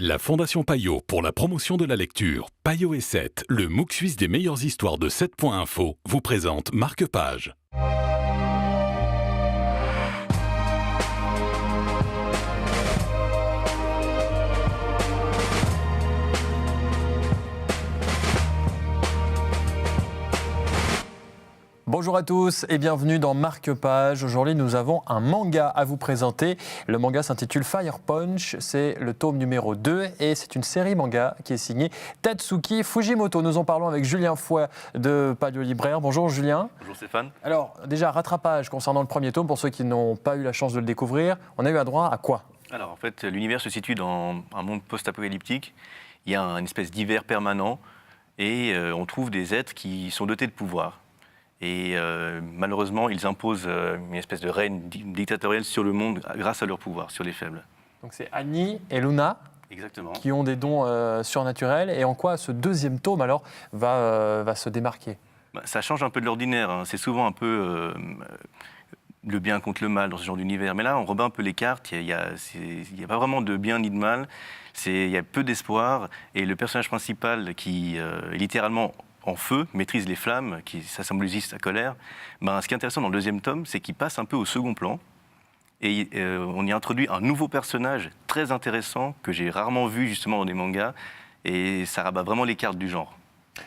La Fondation Payot pour la promotion de la lecture, Payot et 7, le MOOC suisse des meilleures histoires de 7.info, vous présente Marque-Page. Bonjour à tous et bienvenue dans Marque-Page. Aujourd'hui, nous avons un manga à vous présenter. Le manga s'intitule Fire Punch, c'est le tome numéro 2 et c'est une série manga qui est signée Tatsuki Fujimoto. Nous en parlons avec Julien Fouet de Payot Libraire. Bonjour Julien. Bonjour Stéphane. Alors déjà, rattrapage concernant le premier tome, pour ceux qui n'ont pas eu la chance de le découvrir, on a eu un droit à quoi ? Alors en fait, l'univers se situe dans un monde post-apocalyptique. Il y a une espèce d'hiver permanent et on trouve des êtres qui sont dotés de pouvoirs. Et malheureusement, ils imposent une espèce de règne dictatorial sur le monde grâce à leur pouvoir, sur les faibles. Donc c'est Annie et Luna. Exactement. Qui ont des dons surnaturels. Et en quoi ce deuxième tome alors va se démarquer ? Ça change un peu de l'ordinaire. Hein. C'est souvent un peu le bien contre le mal dans ce genre d'univers. Mais là, on rebat un peu les cartes. Il n'y a pas vraiment de bien ni de mal. Il y a peu d'espoir. Et le personnage principal qui est littéralement en feu, maîtrise les flammes, ça symbolise sa colère. Ce qui est intéressant dans le deuxième tome, c'est qu'il passe un peu au second plan. Et on y introduit un nouveau personnage très intéressant que j'ai rarement vu justement dans des mangas. Et ça rabat vraiment les cartes du genre.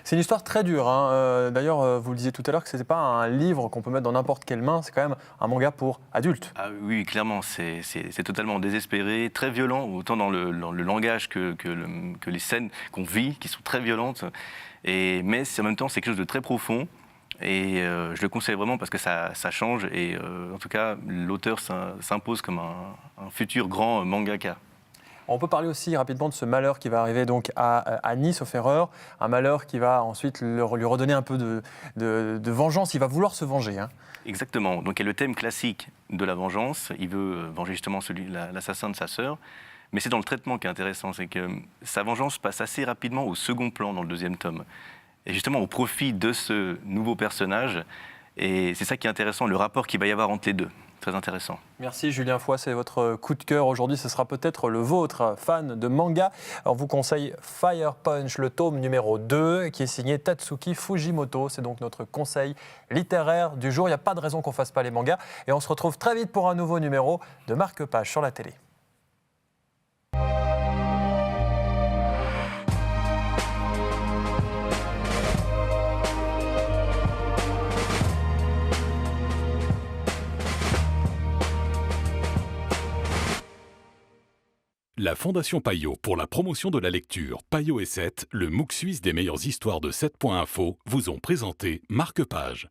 C'est une histoire très dure. Hein. D'ailleurs, vous le disiez tout à l'heure que ce n'était pas un livre qu'on peut mettre dans n'importe quelle main. C'est quand même un manga pour adultes. Ah oui, clairement. C'est totalement désespéré, très violent, autant dans le langage que les scènes qu'on vit, qui sont très violentes. Mais en même temps, c'est quelque chose de très profond. Et je le conseille vraiment parce que ça change. Et en tout cas, l'auteur s'impose comme un futur grand mangaka. On peut parler aussi rapidement de ce malheur qui va arriver donc à Annie, sauf erreur. Un malheur qui va ensuite lui redonner un peu de vengeance. Il va vouloir se venger. Hein. Exactement. Donc il y a le thème classique de la vengeance. Il veut venger justement l'assassin de sa sœur. Mais c'est dans le traitement qui est intéressant. C'est que sa vengeance passe assez rapidement au second plan dans le deuxième tome. Et justement au profit de ce nouveau personnage. Et c'est ça qui est intéressant, le rapport qu'il va y avoir entre les deux. Très intéressant. Merci Julien Fouet, c'est votre coup de cœur aujourd'hui, ce sera peut-être le vôtre, fan de manga. Alors, on vous conseille Fire Punch, le tome numéro 2, qui est signé Tatsuki Fujimoto. C'est donc notre conseil littéraire du jour. Il n'y a pas de raison qu'on ne fasse pas les mangas. Et on se retrouve très vite pour un nouveau numéro de Marque-Page sur la télé. La Fondation Payot pour la promotion de la lecture, Payot et 7, le MOOC suisse des meilleures histoires de 7.info, vous ont présenté Marque-Page.